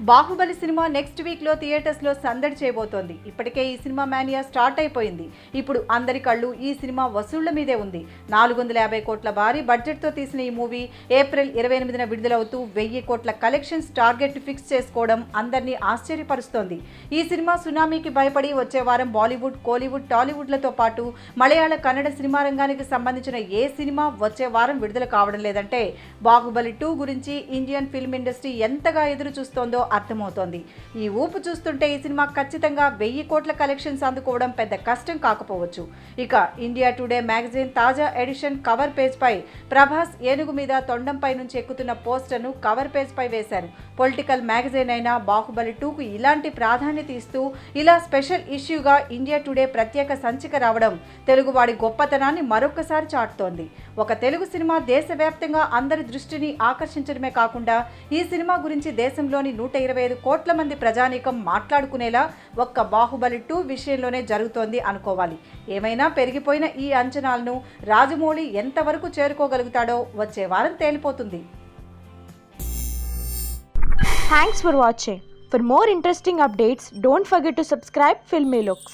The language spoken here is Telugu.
బాహుబలి సినిమా నెక్స్ట్ వీక్లో థియేటర్స్లో సందడి చేయబోతోంది. ఇప్పటికే ఈ సినిమా మానియా స్టార్ట్ అయిపోయింది. ఇప్పుడు అందరి కళ్ళు ఈ సినిమా వసూళ్ల మీదే ఉంది. 450 కోట్ల భారీ బడ్జెట్తో తీసిన ఈ మూవీ ఏప్రిల్ 28న విడుదలవుతూ 1000 కోట్ల కలెక్షన్స్ టార్గెట్ ఫిక్స్ చేసుకోవడం అందరినీ ఆశ్చర్యపరుస్తోంది. ఈ సినిమా సునామీకి భయపడి వచ్చే వారం బాలీవుడ్, కోలీవుడ్, టాలీవుడ్లతో పాటు మలయాళ, కన్నడ సినిమా రంగానికి సంబంధించిన ఏ సినిమా వచ్చే వారం విడుదల కావడం లేదంటే బాహుబలి 2 గురించి ఇండియన్ ఫిల్మ్ ఇండస్ట్రీ ఎంతగా ఎదురు చూస్తోందో అర్థమవుతోంది. ఈ ఊపు చూస్తుంటే ఈ సినిమా ఖచ్చితంగా 1000 కోట్ల కలెక్షన్స్ అందుకోవడం పెద్ద కష్టం కాకపోవచ్చు. ఇక ఇండియా టుడే మ్యాగజైన్ తాజా ఎడిషన్ కవర్ పేజ్ పై ప్రభాస్ ఏనుగు మీద తొండంపై నుంచి ఎక్కుతున్న పోస్టర్ను కవర్ పేజ్ పై వేశారు. పొలిటికల్ మ్యాగజైన్ అయిన బాహుబలి 2కు ఇలాంటి ప్రాధాన్యత ఇస్తూ ఇలా స్పెషల్ ఇష్యూగా ఇండియా టుడే ప్రత్యేక సంచిక రావడం తెలుగువాడి గొప్పతనాన్ని మరొకసారి చాటుతోంది. ఒక తెలుగు సినిమా దేశవ్యాప్తంగా అందరి దృష్టిని ఆకర్షించడమే కాకుండా ఈ సినిమా గురించి దేశంలోని 125 కోట్ల మంది ప్రజానీకం మాట్లాడుకునేలా ఒక్క బాహుబలి 2 విషయంలోనే జరుగుతోంది అనుకోవాలి. ఏమైనా పెరిగిపోయిన ఈ అంచనాలను రాజమౌళి ఎంతవరకు చేరుకోగలుగుతాడో వచ్చే వారం తేలిపోతుంది. Thanks for watching. For more interesting updates, don't forget to subscribe Filmy Looks.